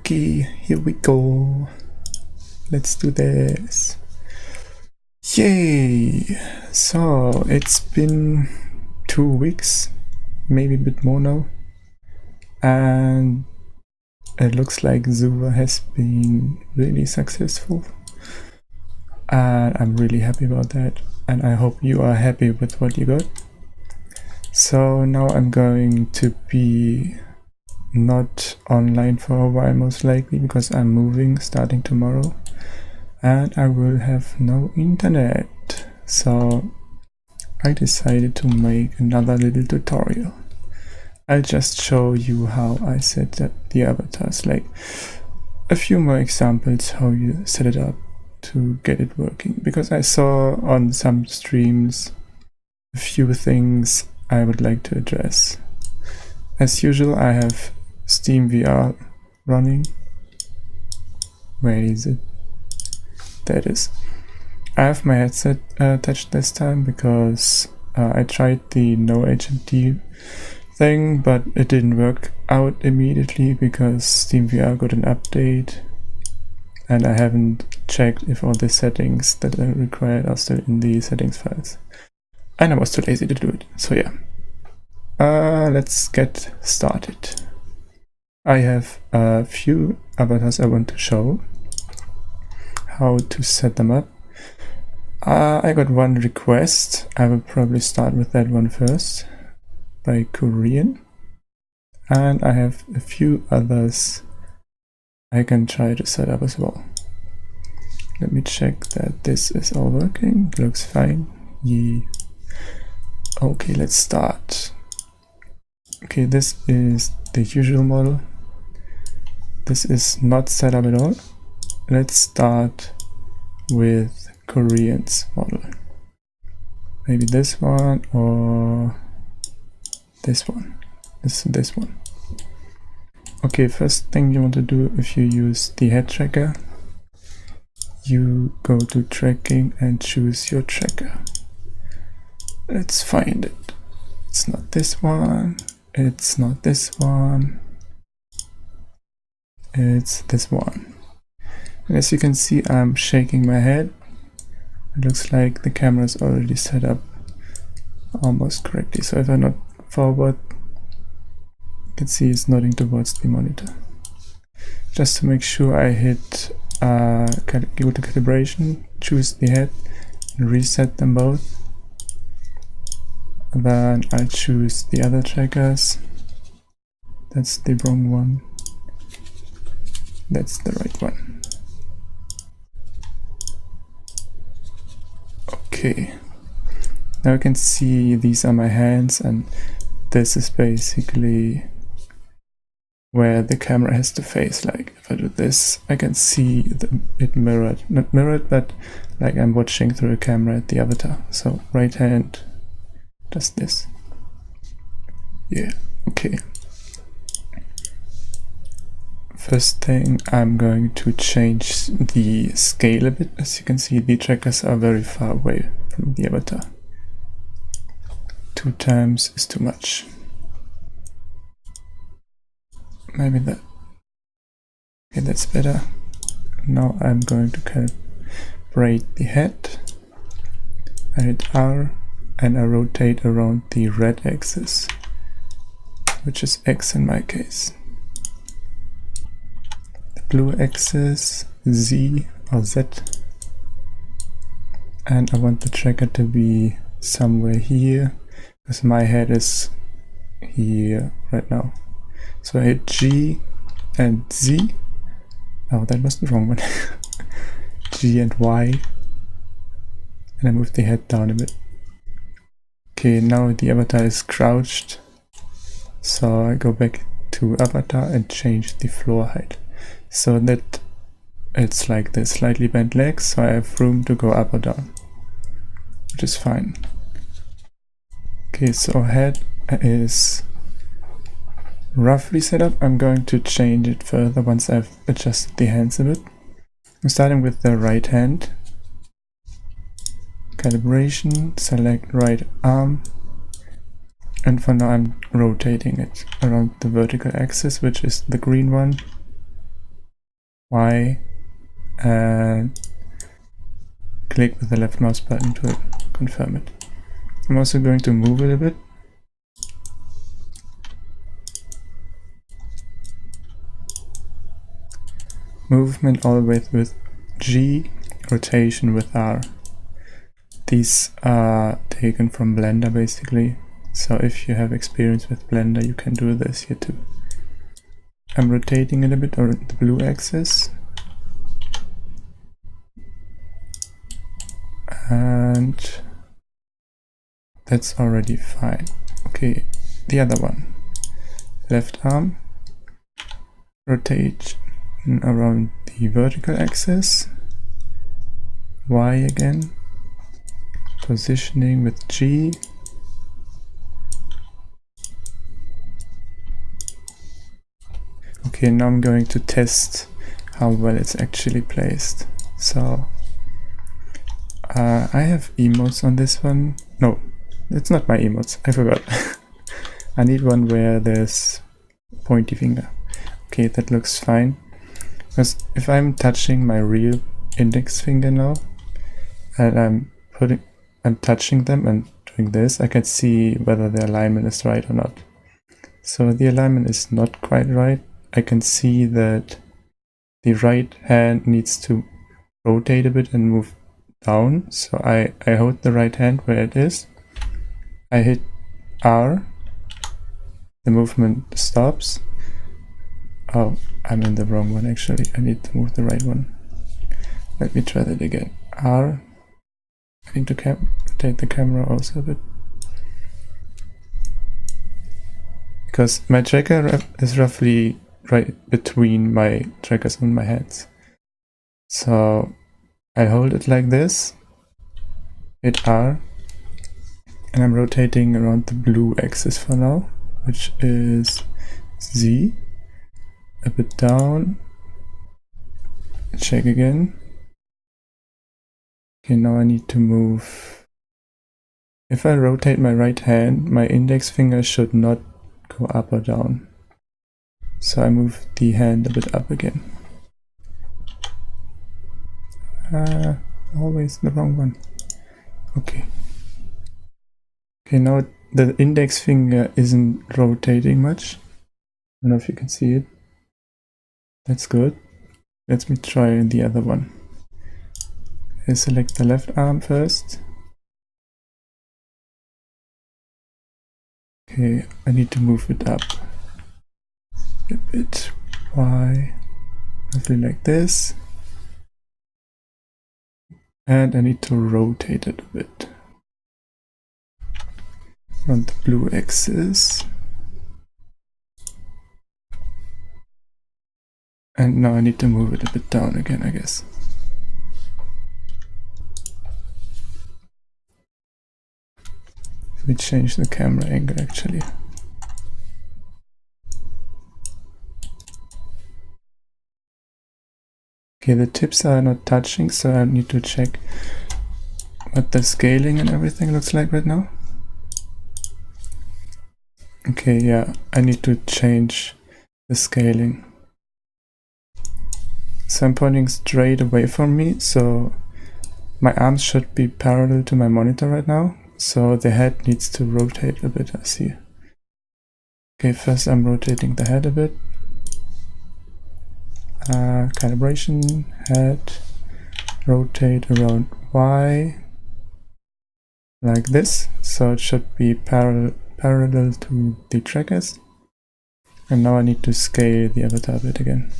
Okay, here we go. Let's do this. Yay! So it's been 2 weeks, maybe a bit more now, and it looks like SUVA has been really successful, and I'm really happy about that, and I hope you are happy with what you got. So now I'm going to be not online for a while, most likely, because I'm moving starting tomorrow and I will have no internet. So I decided to make another little tutorial. I'll just show you how I set up the avatars, like a few more examples how you set it up to get it working, because I saw on some streams a few things I would like to address. As usual, I have Steam VR running. Where is it? There it is. I have my headset attached this time because I tried the no HMD thing, but it didn't work out immediately because Steam VR got an update and I haven't checked if all the settings that are required are still in the settings files. And I was too lazy to do it, so yeah. Let's get started. I have a few avatars I want to show, how to set them up. I got one request. I will probably start with that one first, by Kohrean. And I have a few others I can try to set up as well. Let me check that this is all working. Looks fine. Yeah. Okay, let's start. Okay, this is the usual model. This is not set up at all. Let's start with Kohrean's model. Maybe this one or this one. This one. Okay, first thing you want to do if you use the head tracker, you go to tracking and choose your tracker. Let's find it. It's not this one. It's not this one. It's this one. And as you can see, I'm shaking my head. It looks like the camera is already set up almost correctly. So if I nod forward, you can see it's nodding towards the monitor. Just to make sure I hit go to calibration, choose the head, and reset them both. Then I'll choose the other trackers. That's the wrong one. That's the right one. Okay. Now you can see these are my hands, and this is basically where the camera has to face. Like if I do this, I can see it mirrored. Not mirrored, but like I'm watching through a camera at the avatar. So right hand does this. Yeah, okay. First thing, I'm going to change the scale a bit. As you can see, the trackers are very far away from the avatar. 2 times is too much. Maybe that. Okay, that's better. Now I'm going to calibrate the head. I hit R and I rotate around the red axis, which is X in my case. Blue axis, Z or Z, and I want the tracker to be somewhere here because my head is here right now. So I hit G and Z. Oh, that was the wrong one. G and Y, and I move the head down a bit. Okay, now the avatar is crouched, so I go back to avatar and change the floor height, so that it's like this, slightly bent legs, so I have room to go up or down, which is fine. Okay, so head is roughly set up. I'm going to change it further once I've adjusted the hands a bit. I'm starting with the right hand. Calibration, select right arm, and for now I'm rotating it around the vertical axis, which is the green one. Y, and click with the left mouse button to confirm it. I'm also going to move it a bit. Movement always with G, rotation with R. These are taken from Blender basically, so if you have experience with Blender you can do this here too. I'm rotating it a bit on the blue axis, and that's already fine. Okay, the other one. Left arm, rotate around the vertical axis, Y again, positioning with G, okay, now I'm going to test how well it's actually placed. So I have emotes on this one. No, it's not my emotes, I forgot. I need one where there's pointy finger. Okay, that looks fine. Because if I'm touching my real index finger now, and I'm touching them and doing this, I can see whether the alignment is right or not. So the alignment is not quite right. I can see that the right hand needs to rotate a bit and move down. So I hold the right hand where it is. I hit R. The movement stops. Oh, I'm in the wrong one actually. I need to move the right one. Let me try that again. R. I need to rotate the camera also a bit. Because my tracker is roughly right between my trackers on my hands. So I hold it like this, hit R, and I'm rotating around the blue axis for now, which is Z. A bit down, check again. Okay, now I need to move. If I rotate my right hand, my index finger should not go up or down. So I move the hand a bit up again. Always the wrong one. Okay. Okay, now the index finger isn't rotating much. I don't know if you can see it. That's good. Let me try the other one. I select the left arm first. Okay, I need to move it up a bit. Y, roughly like this. And I need to rotate it a bit on the blue axis. And now I need to move it a bit down again, I guess. Let me change the camera angle actually. Okay, the tips are not touching, so I need to check what the scaling and everything looks like right now. Okay, yeah, I need to change the scaling. So I'm pointing straight away from me, so my arms should be parallel to my monitor right now. So the head needs to rotate a bit, I see. Okay, first I'm rotating the head a bit. Calibration, head, rotate around Y, like this. So it should be parallel to the trackers. And now I need to scale the avatar a bit again.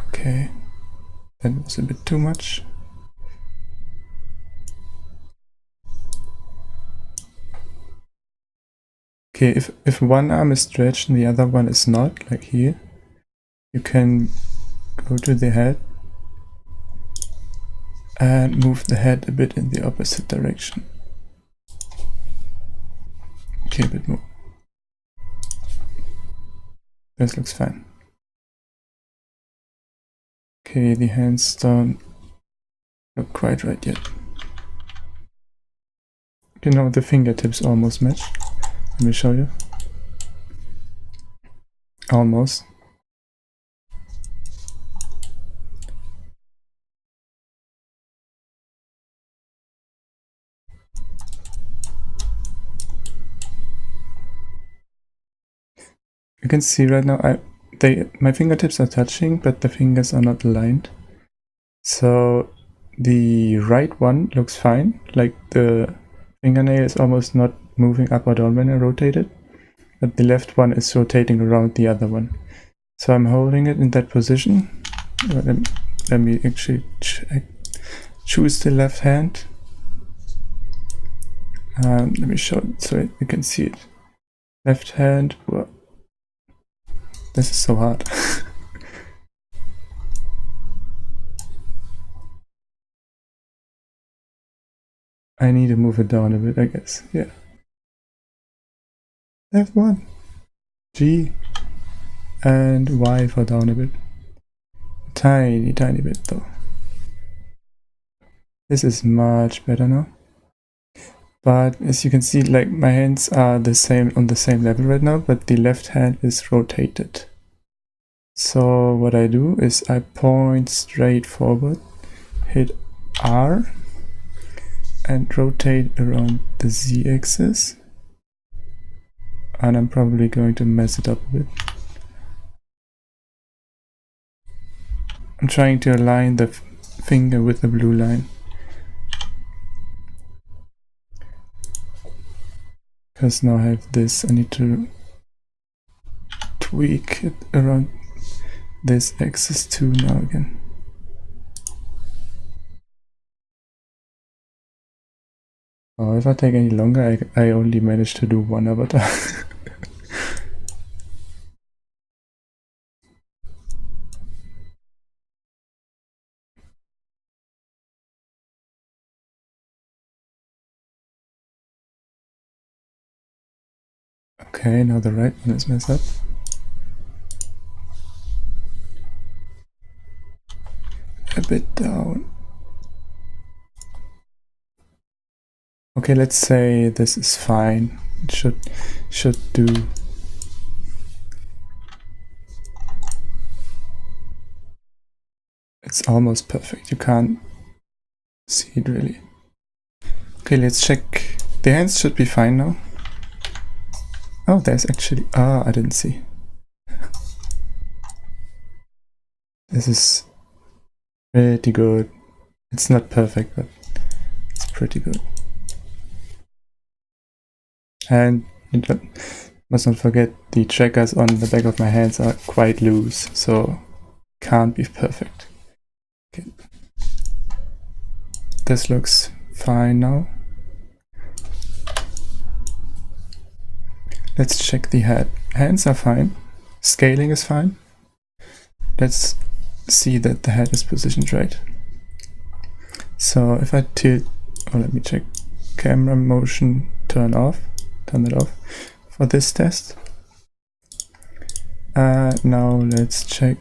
Okay, that was a bit too much. Okay, if one arm is stretched and the other one is not, like here, you can go to the head and move the head a bit in the opposite direction. Okay, a bit more. This looks fine. Okay, the hands don't look quite right yet. You know, the fingertips almost match. Let me show you. Almost. You can see right now my fingertips are touching, but the fingers are not aligned. So the right one looks fine, like the fingernail is almost not moving up or down when I rotate it, but the left one is rotating around the other one. So I'm holding it in that position. Let me actually choose the left hand. Let me show it so you can see it. Left hand. Well, this is so hard. I need to move it down a bit, I guess. Yeah. F1, G, and Y for down a bit. Tiny bit though. This is much better now. But as you can see, like my hands are on the same level right now, but the left hand is rotated. So what I do is I point straight forward, hit R, and rotate around the Z-axis. And I'm probably going to mess it up a bit. I'm trying to align the finger with the blue line. Because now I have this, I need to tweak it around this axis too now again. Oh, if I take any longer, I only managed to do one avatar. Okay, now the right one is messed up. A bit down. Okay, let's say this is fine. It should do. It's almost perfect. You can't see it really. Okay, let's check. The hands should be fine now. Oh, there's actually... Ah, I didn't see. This is pretty good. It's not perfect, but it's pretty good. And you must not forget the trackers on the back of my hands are quite loose, so can't be perfect. Okay. This looks fine now. Let's check the head. Hands are fine. Scaling is fine. Let's see that the head is positioned right. So if I tilt, let me check. Camera motion, turn it off for this test. Now let's check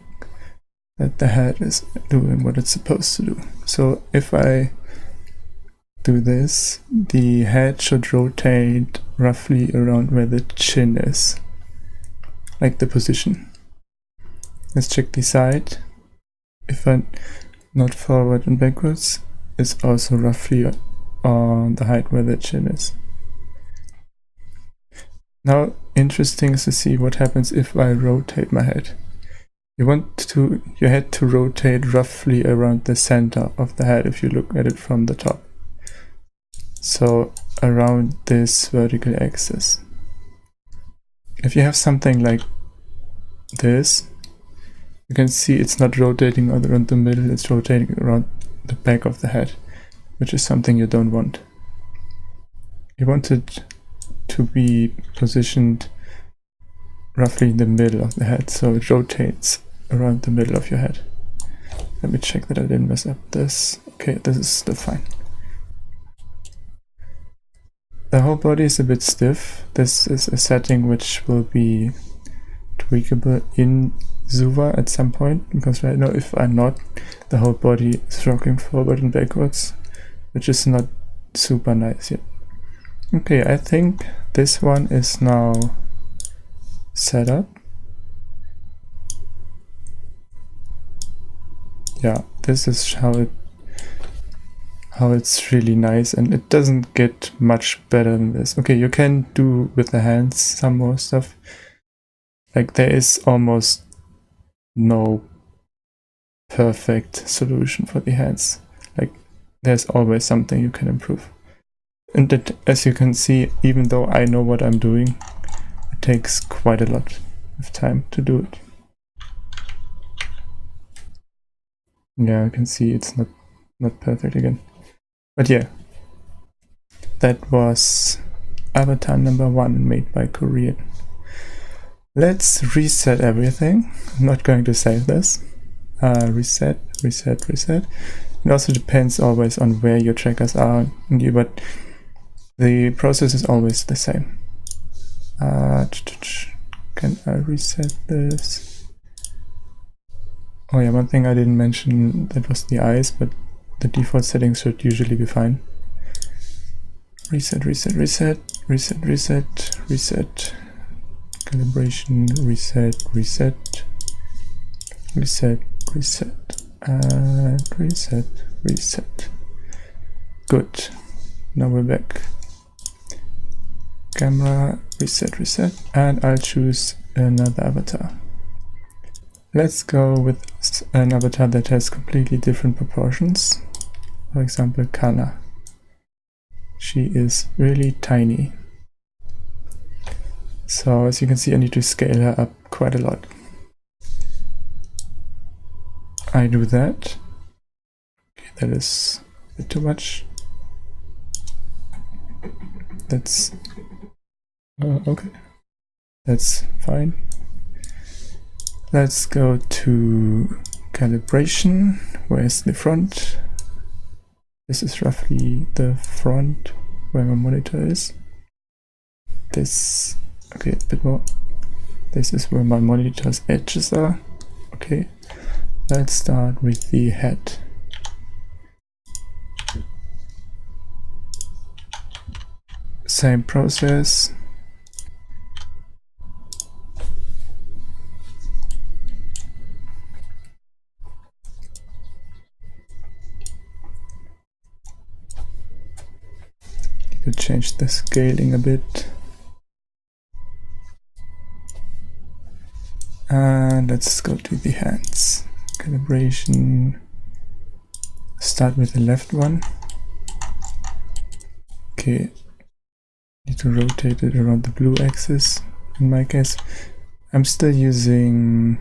that the head is doing what it's supposed to do. So if I do this, the head should rotate roughly around where the chin is, like the position. Let's check the side. If I nod forward and backwards, it's also roughly on the height where the chin is. Now, interesting is to see what happens if I rotate my head. You want your head to rotate roughly around the center of the head if you look at it from the top. So around this vertical axis. If you have something like this, you can see it's not rotating around the middle, it's rotating around the back of the head, which is something you don't want. You want it to be positioned roughly in the middle of the head, so it rotates around the middle of your head. Let me check that I didn't mess up this. Okay, this is still fine. The whole body is a bit stiff. This is a setting which will be tweakable in SUVA at some point, because right now if I'm not, the whole body is rocking forward and backwards, which is not super nice yet. Okay, I think this one is now set up. yeah, this is how it's really nice, and it doesn't get much better than this. Okay, you can do with the hands some more stuff. Like, there is almost no perfect solution for the hands. Like, there's always something you can improve. And that, as you can see, even though I know what I'm doing, it takes quite a lot of time to do it. Yeah, I can see it's not perfect again. But yeah, that was avatar number 1 made by Kohrean. Let's reset everything. I'm not going to save this. Reset. It also depends always on where your trackers are, but the process is always the same. Can I reset this? Oh yeah, one thing I didn't mention, that was the eyes, but the default settings should usually be fine. Reset. Calibration, reset, and reset. Good. Now we're back. Camera, reset, and I'll choose another avatar. Let's go with an avatar that has completely different proportions. For example, Kanna. She is really tiny. So as you can see, I need to scale her up quite a lot. I do that. Okay, that is a bit too much. That's okay. That's fine. Let's go to calibration. Where's the front? This is roughly the front where my monitor is. This, okay, a bit more. This is where my monitor's edges are. Okay, let's start with the head. Same process. You could change the scaling a bit. And let's go to the hands. Calibration. Start with the left one. Okay. Need to rotate it around the blue axis. In my case, I'm still using.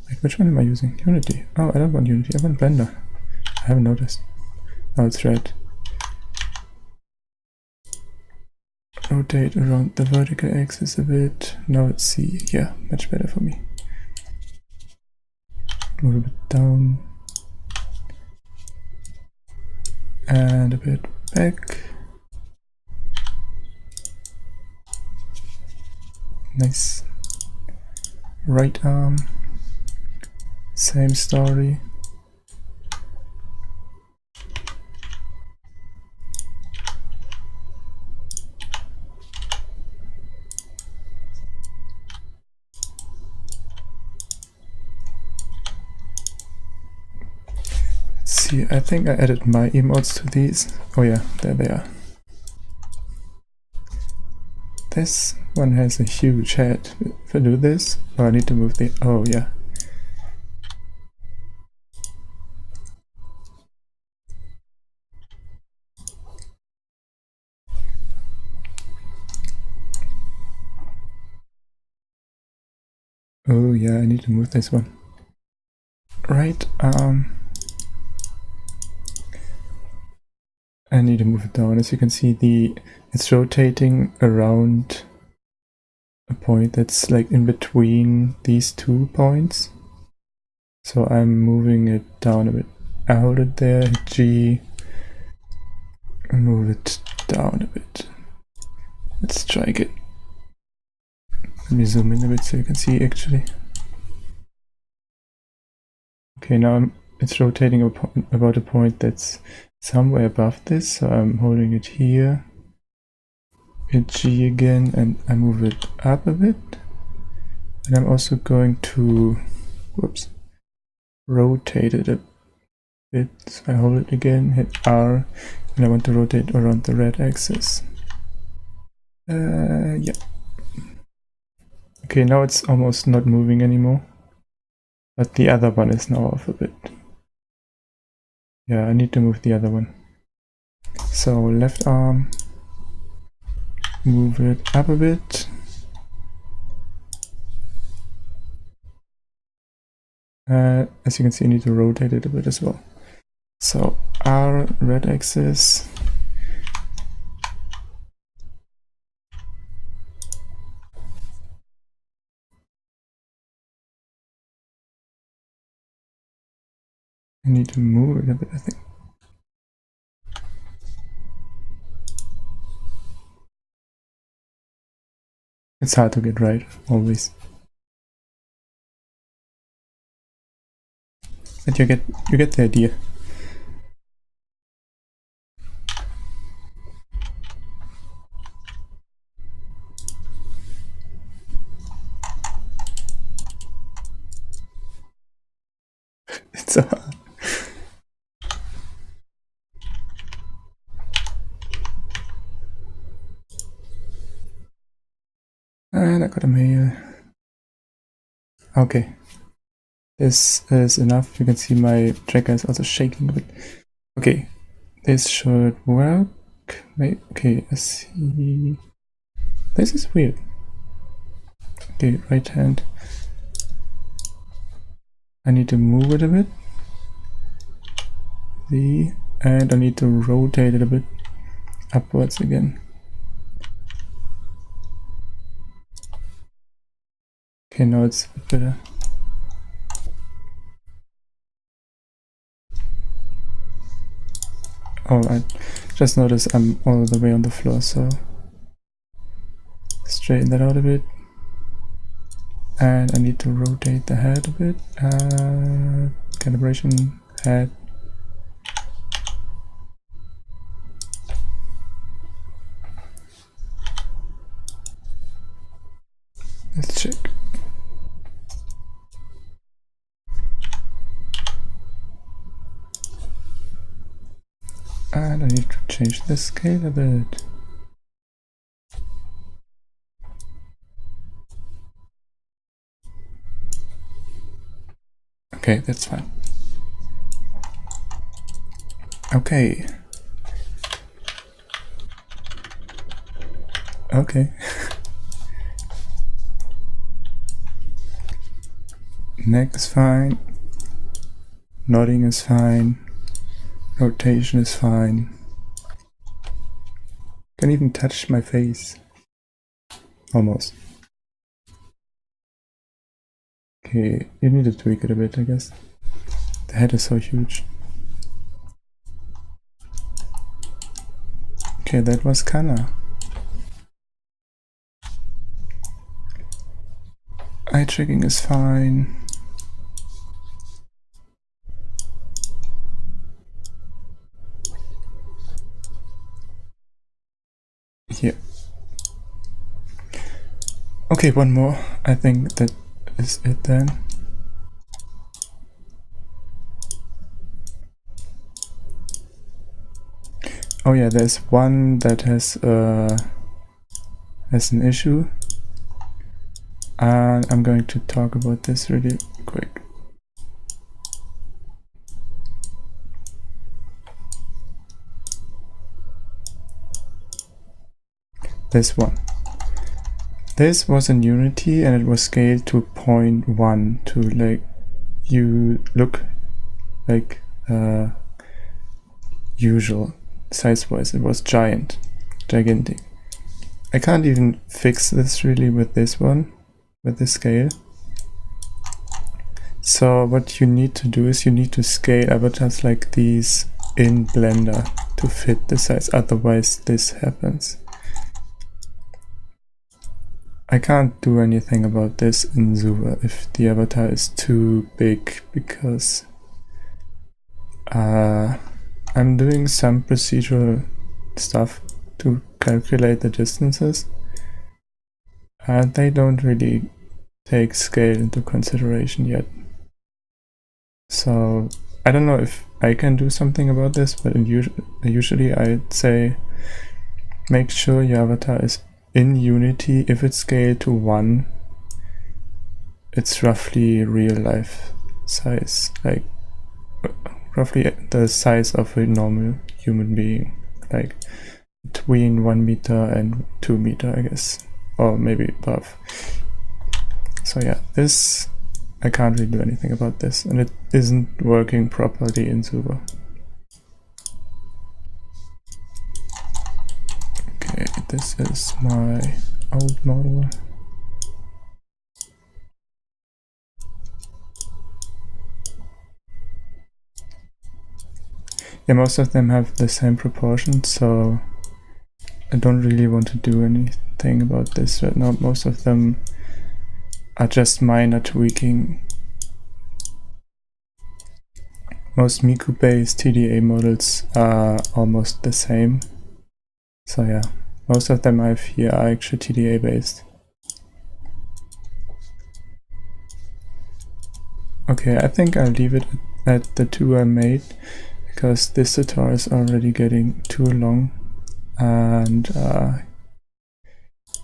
Wait, which one am I using? Unity. Oh, I don't want Unity. I want Blender. I haven't noticed. Oh, it's red. Rotate around the vertical axis a bit. Now let's see. Yeah, much better for me. Move a bit down. And a bit back. Nice. Right arm. Same story. Let's see, I think I added my emotes to these. Oh yeah, there they are. This one has a huge head. If I do this, oh, I need to move the, oh yeah. Oh yeah, I need to move this one. Right, I need to move it down. As you can see, it's rotating around a point that's like in between these 2 points. So I'm moving it down a bit. I hold it there, hit G, and move it down a bit. Let's try again. Let me zoom in a bit so you can see actually. Okay, now it's rotating about a point that's somewhere above this, so I'm holding it here. Hit G again, and I move it up a bit. And I'm also going to, whoops, rotate it a bit. So I hold it again, hit R, and I want to rotate around the red axis. Yeah. Okay, now it's almost not moving anymore. But the other one is now off a bit. Yeah, I need to move the other one. So left arm, move it up a bit. As you can see, I need to rotate it a bit as well. So R, red axis. I need to move it a bit, I think. It's hard to get right, always. But you get the idea. It's so hard. And I got a mail. Okay. This is enough. You can see my tracker is also shaking a bit. Okay. This should work. Wait, okay, let's see. This is weird. Okay, right hand. I need to move it a bit. And I need to rotate it a bit upwards again. Okay, now it's a bit better. Oh, I just noticed I'm all the way on the floor, so straighten that out a bit. And I need to rotate the head a bit. Calibration, head. Let's check. And I need to change the scale a bit. Okay, that's fine. Okay. Okay. Neck is fine. Nodding is fine. Rotation is fine. Can even touch my face. Almost. Okay, you need to tweak it a bit, I guess. The head is so huge. Okay, that was Kanna. Eye tracking is fine. Here. Okay, one more. I think that is it then. Oh yeah, there's one that has an issue. And I'm going to talk about this really quick. This one. This was in Unity and it was scaled to 0.1 to like you look like usual size-wise. It was gigantic. I can't even fix this really with this one, with this scale. So what you need to do is you need to scale avatars like these in Blender to fit the size, otherwise this happens. I can't do anything about this in SUVA if the avatar is too big, because I'm doing some procedural stuff to calculate the distances, and they don't really take scale into consideration yet. So I don't know if I can do something about this, but usually I'd say make sure your avatar is in Unity. If it's scaled to 1, it's roughly real life size, like roughly the size of a normal human being, like between 1 meter and 2 meter, I guess, or maybe above. So yeah, this, I can't really do anything about this, and it isn't working properly in SUVA. Okay, this is my old model. Yeah, most of them have the same proportions, so I don't really want to do anything about this right now. Most of them are just minor tweaking. Most Miku-based TDA models are almost the same. So yeah, most of them I have here are actually TDA based. Okay, I think I'll leave it at the 2 I made, because this tutorial is already getting too long. And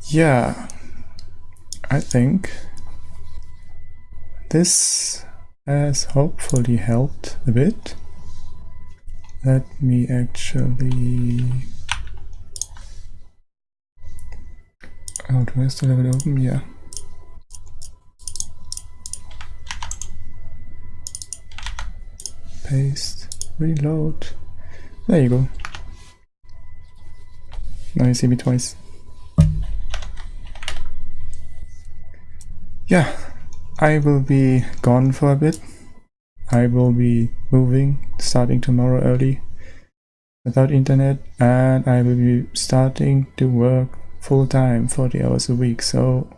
yeah, I think this has hopefully helped a bit. Let me actually... Oh, do I still have it open? Yeah. Paste, reload. There you go. Now you see me twice. Yeah, I will be gone for a bit. I will be moving, starting tomorrow early, without internet, and I will be starting to work full-time, 40 hours a week, so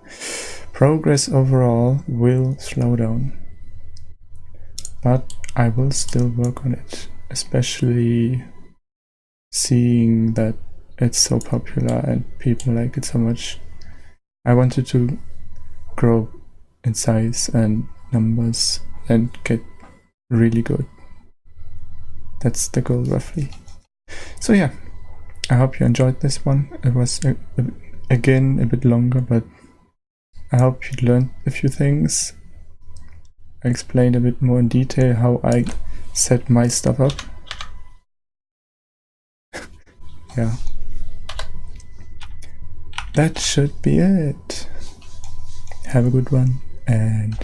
progress overall will slow down. But I will still work on it, especially seeing that it's so popular and people like it so much. I wanted to grow in size and numbers and get really good. That's the goal, roughly. So yeah, I hope you enjoyed this one. It was again a bit longer, but I hope you learned a few things. I explained a bit more in detail how I set my stuff up. Yeah, that should be it. Have a good one, and